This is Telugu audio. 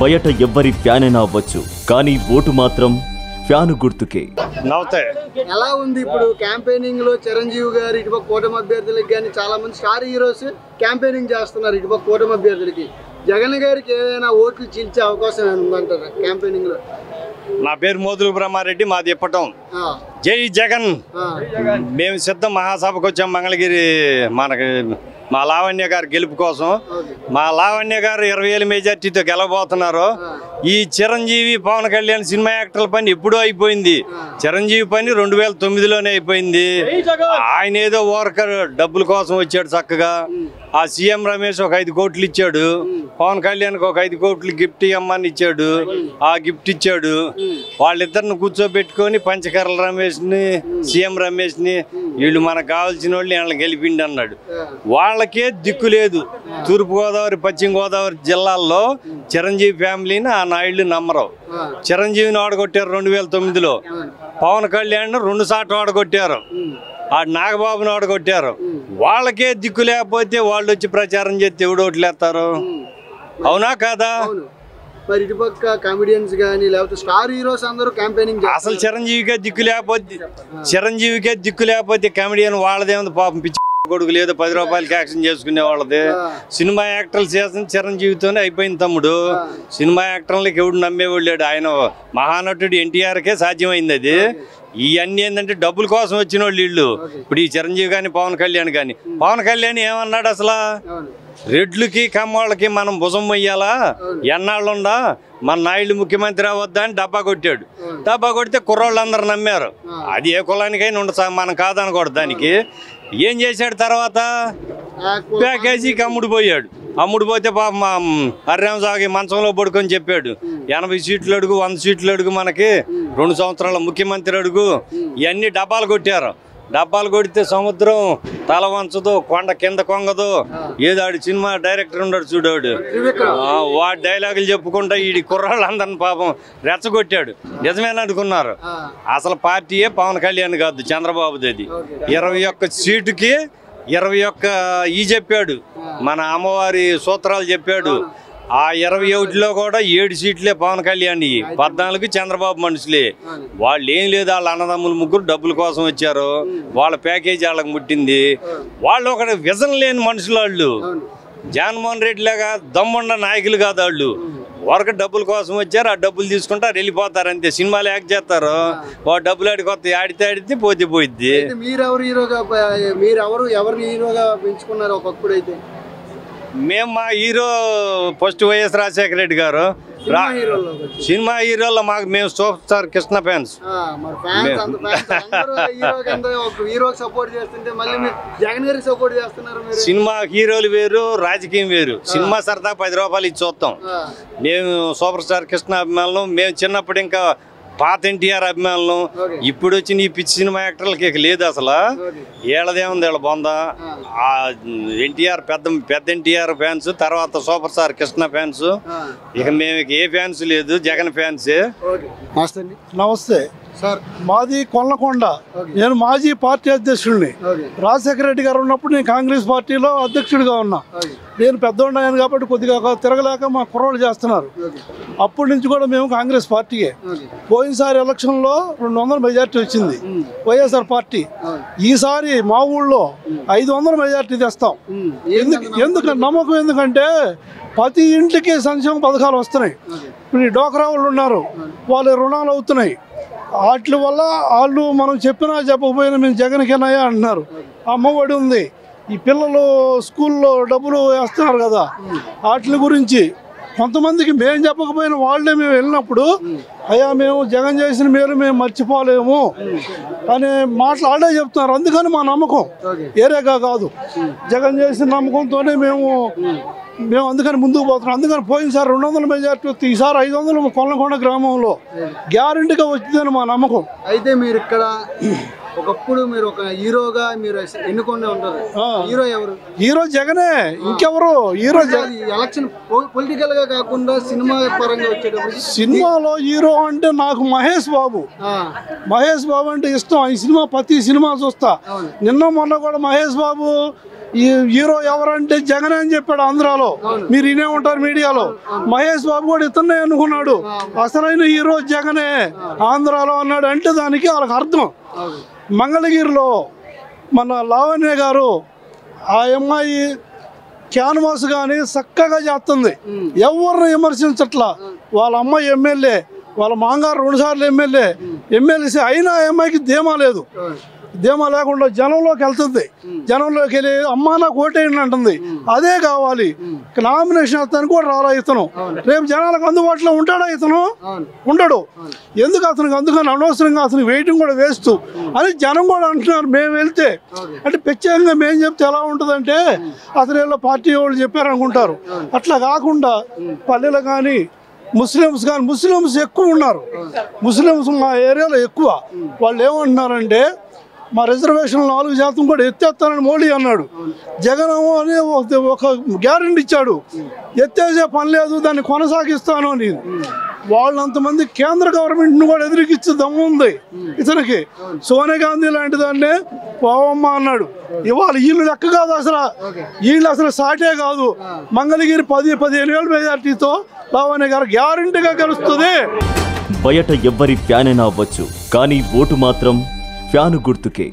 బయట ఎవ్వరి ఫ్యాన్ అయినా అవ్వచ్చు, కానీ ఓటు మాత్రం ఫ్యాను గుర్తుకే. నవ్వుతాయి. ఎలా ఉంది ఇప్పుడు క్యాంపెయినింగ్ లో చిరంజీవి గారు ఇటుపక్క కూటమి అభ్యర్థులకి కానీ చాలా మంది స్టార్ హీరోస్ క్యాంపెయినింగ్ చేస్తున్నారు ఇటుపక్క కూటమి అభ్యర్థులకి. జగన్ గారికి ఏదైనా ఓట్లు చీల్చే అవకాశం ఉందంటారా క్యాంపెయినింగ్ లో? నా పేరు మోదులు బ్రహ్మారెడ్డి, మాది ఇప్పటం. జై జగన్. మేము సిద్ధం మహాసభకు వచ్చాం మంగళగిరి. మనకి మా లావణ్య గారు గెలుపు కోసం. మా లావణ్య గారు 20,000 మెజార్టీతో గెలవబోతున్నారు. ఈ చిరంజీవి పవన్ కళ్యాణ్ సినిమా యాక్టర్ల పని ఎప్పుడూ అయిపోయింది. చిరంజీవి పని 2009లోనే అయిపోయింది. ఆయన ఏదో వర్కర్ డబ్బుల కోసం వచ్చాడు చక్కగా. ఆ సీఎం రమేష్ ఒక 5 కోట్లు ఇచ్చాడు, పవన్ కళ్యాణ్కి ఒక 5 కోట్లు గిఫ్ట్ ఇవ్వమని ఇచ్చాడు. ఆ గిఫ్ట్ ఇచ్చాడు. వాళ్ళిద్దరిని కూర్చోబెట్టుకొని పంచకర్ల రమేష్ని, సీఎం రమేష్ని, వీళ్ళు మనకు కావాల్సిన వాళ్ళు వీళ్ళని గెలిపిండి అన్నాడు. వాళ్ళకే దిక్కు లేదు. తూర్పుగోదావరి, పశ్చిమ గోదావరి జిల్లాల్లో చిరంజీవి ఫ్యామిలీని ఆ నాయుళ్ళు నమ్మరు. చిరంజీవిని ఓడగొట్టారు 2009లో. పవన్ కళ్యాణ్ 2 సార్లు ఓడగొట్టారు. ఆ నాగబాబుని ఓడగొట్టారు. వాళ్ళకే దిక్కు లేకపోతే వాళ్ళు వచ్చి ప్రచారం చేస్తే ఎవడు ఓట్లు వేస్తారు? అవునా కాదా? మరి ఇటుపక్క కామెడియన్స్ కానీ లేకపోతే స్టార్ హీరోస్ అందరూ క్యాంపెయినింగ్. అసలు చిరంజీవికే దిక్కు లేకపోతే కామెడియన్ వాళ్ళదేముంది పాపం, పిచ్చి కొడుకు లేదు 10 రూపాయలకి యాక్షన్ చేసుకునే వాళ్ళది. సినిమా యాక్టర్లు చేసిన చిరంజీవితోనే అయిపోయింది తమ్ముడు. సినిమా యాక్టర్లకి ఎవడు నమ్మేవాళ్ళు లేడు. ఆయన మహానటుడు ఎన్టీఆర్కే సాధ్యమైంది అది. ఇవన్నీ ఏంటంటే డబ్బుల కోసం వచ్చిన వాళ్ళు వీళ్ళు. ఇప్పుడు ఈ చిరంజీవి కానీ పవన్ కళ్యాణ్ కానీ, పవన్ కళ్యాణ్ ఏమన్నాడు అసలు? రెడ్లకి కమ్మోళ్ళకి మనం భుజం మొయ్యాలా, ఎన్నాళ్ళుందా, మన నాయుడు ముఖ్యమంత్రి అవద్దా అని డబ్బా కొట్టాడు. డబ్బా కొడితే కుర్రోళ్ళందరూ నమ్మారు. అది ఏ కులానికైనా ఉండదు, మనం కాదనకూడదు. దానికి ఏం చేశాడు తర్వాత? ప్యాకేజీకి అమ్ముడుపోయాడు. అమ్ముడుపోతే పాప మా హర్రాం సాగి మంచంలో పడుకొని చెప్పాడు, 80 సీట్లు అడుగు, 100 సీట్లు అడుగు, మనకి 2 సంవత్సరాల ముఖ్యమంత్రి అడుగు. ఇవన్నీ డబ్బాలు కొట్టారు. డబ్బాలు కొడితే సముద్రం తల వంచదు, కొండ కింద కొంగదు. ఏదాడు సినిమా డైరెక్టర్ ఉన్నాడు చూడాడు, వాడు డైలాగులు చెప్పుకుంటా ఈ కుర్రాళ్ళందరిని పాపం రెచ్చగొట్టాడు. నిజమేననుకున్నారు. అసలు పార్టీయే పవన్ కళ్యాణ్ కాదు, చంద్రబాబుది. అది 21 సీటుకి 21 చెప్పాడు. మన అమ్మవారి సూత్రాలు చెప్పాడు. ఆ 21లో కూడా 7 సీట్లే పవన్ కళ్యాణ్, 14 చంద్రబాబు మనుషులే. వాళ్ళు ఏం లేదు, వాళ్ళ అన్నదమ్ములు ముగ్గురు డబ్బుల కోసం వచ్చారు. వాళ్ళ ప్యాకేజీ వాళ్ళకి ముట్టింది. వాళ్ళు ఒక విజన్ లేని మనుషులు. వాళ్ళు జగన్మోహన్ రెడ్డి లాగా దమ్ముండ నాయకులు కాదు. వాళ్ళు వరకు డబ్బుల కోసం వచ్చారు. ఆ డబ్బులు తీసుకుంటారు, వెళ్ళిపోతారు అంతే. సినిమాలు యాక్ట్ చేస్తారు. వాడు డబ్బులు ఆడితే ఆడితే పోయిద్ది. ఎవరిని హీరోగా పెంచుకున్నారు ఒకప్పుడు? అయితే మేము మా hero first YS Rajasekhara Reddy గారు. సినిమా హీరోలో మాకు మేము super star Krishna fans. Cinema హీరోలు వేరు, రాజకీయం వేరు. సినిమా సరదా 10 రూపాయలు ఇచ్చి చూస్తాం. మేము సూపర్ స్టార్ కృష్ణ అభిమానులు. మేము చిన్నప్పుడు ఇంకా పాత ఎన్టీఆర్ అభిమానులు. ఇప్పుడు వచ్చిన ఈ పిచ్చి సినిమా యాక్టర్లకి ఇక లేదు అసలు. ఏళ్ళదేముంది వీళ్ళ బొందా. ఎన్టీఆర్ పెద్ద ఎన్టీఆర్ ఫ్యాన్స్, తర్వాత సూపర్ స్టార్ కృష్ణ ఫ్యాన్స్. ఇక మేము ఏ ఫ్యాన్స్ లేదు, జగన్ ఫ్యాన్సే. నమస్తే సార్, మాది కొల్లకొండ. నేను మాజీ పార్టీ అధ్యక్షుడిని. రాజశేఖర రెడ్డి గారు ఉన్నప్పుడు నేను కాంగ్రెస్ పార్టీలో అధ్యక్షుడిగా ఉన్నా. నేను పెద్దోడ్డాను కాబట్టి కొద్దిగా తిరగలేక మా కుర్రోళ్ళు చేస్తున్నారు. అప్పటి నుంచి కూడా మేము కాంగ్రెస్ పార్టీయే. పోయినసారి ఎలక్షన్లో 200 మెజార్టీ వచ్చింది వైఎస్ఆర్ పార్టీ. ఈసారి మా ఊళ్ళో 500 మెజార్టీ తెస్తాం. ఎందుకంటే నమ్మకం, ఎందుకంటే ప్రతి ఇంటికి సంక్షేమ పథకాలు వస్తున్నాయి. ఇప్పుడు ఈ డోక్రా వాళ్ళు ఉన్నారు, వాళ్ళ రుణాలు అవుతున్నాయి. వాటి వల్ల వాళ్ళు మనం చెప్పినా చెప్పకపోయినా మేము జగన్కేనాయా అంటున్నారు. అమ్మఒడి ఉంది, ఈ పిల్లలు స్కూల్లో డబ్బులు వేస్తున్నారు కదా, వాటి గురించి కొంతమందికి మేము చెప్పకపోయినా వాళ్ళే మేము వెళ్ళినప్పుడు అయ్యా మేము జగన్ చేసిన మేలు మేము మర్చిపోలేము అనే మాటలు ఆడే చెప్తున్నారు. అందుకని మా నమ్మకం ఏరేగా కాదు, జగన్ చేసిన నమ్మకంతోనే మేము అందుకని ముందుకు పోతున్నాం. అందుకని పోయినసారి 200 మెజార్టీ వస్తే ఈసారి 500 కొల్లకొండ గ్రామంలో గ్యారెంటీగా వచ్చిందని మా నమ్మకం. అయితే మీరు ఇక్కడ ఒకప్పుడు మీరు ఒక హీరోగా మీరు ఎన్నుకునే ఉంటారు. హీరో ఎవరు? హీరో జగనే, ఇంకెవరు హీరో? ఎలక్షన్ పొలిటికల్ గా కాకుండా సినిమా పరంగా వచ్చేటప్పుడు సినిమాలో హీరో అంటే నాకు మహేష్ బాబు. మహేష్ బాబు అంటే ఇష్టం. ఈ సినిమా ప్రతి సినిమా చూస్తా. నిన్న మొన్న కూడా మహేష్ బాబు ఈ హీరో ఎవరంటే జగన్ అని చెప్పాడు ఆంధ్రాలో. మీరు ఇనే ఉంటారు మీడియాలో. మహేష్ బాబు కూడా ఇతన్నే అనుకున్నాడు. అసలైన హీరో జగనే ఆంధ్రాలో అన్నాడు. అంటే దానికి వాళ్ళకి అర్థం. మంగళగిరిలో మన లావణ్య గారు ఆ అమ్మాయి క్యాన్వాస్ కానీ చక్కగా చేస్తుంది, ఎవరిని విమర్శించట్లా. వాళ్ళ అమ్మాయి ఎమ్మెల్యే, వాళ్ళ మాంగారు 2 సార్లు ఎమ్మెల్సీ అయినా ఆ అమ్మాయికి ధీమా లేదు. ధీమా లేకుండా జనంలోకి వెళ్తుంది. జనంలోకి వెళ్ళి అమ్మా నాకు ఓటేయండి అంటుంది. అదే కావాలి. నామినేషన్ వేస్తానికి కూడా రాలా ఇతను. రేపు జనాలకు అందుబాటులో ఉంటాడా ఇతను? ఉండడు. ఎందుకు అతనికి? అందుకని అనవసరంగా అతనికి వెయిటింగ్ కూడా వేస్తూ అని జనం కూడా అంటున్నారు. మేము వెళ్తే అంటే ప్రత్యేకంగా మేము చెప్తే ఎలా ఉంటుందంటే అతను ఏదో పార్టీ వాళ్ళు చెప్పారనుకుంటారు. అట్లా కాకుండా పల్లెలు కానీ ముస్లిమ్స్ ఎక్కువ ఉన్నారు. ముస్లిమ్స్ మా ఏరియాలో ఎక్కువ. వాళ్ళు ఏమంటున్నారంటే మా రిజర్వేషన్ 4% కూడా ఎత్తేస్తానని మోడీ అన్నాడు. జగన్ అని ఒక గ్యారెంటీ ఇచ్చాడు, ఎత్తేసే పని లేదు, దాన్ని కొనసాగిస్తాను అని. వాళ్ళంతమంది కేంద్ర గవర్నమెంట్ను కూడా ఎదురుకిచ్చే దమ్ము ఉంది ఇతనికి. సోనియా గాంధీ లాంటి దాన్నే పోవమ్మ అన్నాడు. ఇవాళ వీళ్ళు లెక్క కాదు అసలు. వీళ్ళు అసలు సాటే కాదు. మంగళగిరి 10-15 మెజార్టీతో లావణ్య గారు గ్యారెంటీగా గెలుస్తుంది. బయట ఎవ్వరి ఫ్యాన్ అయినా అవ్వచ్చు, కానీ ఓటు మాత్రం ఫ్యాను గుర్తుకే.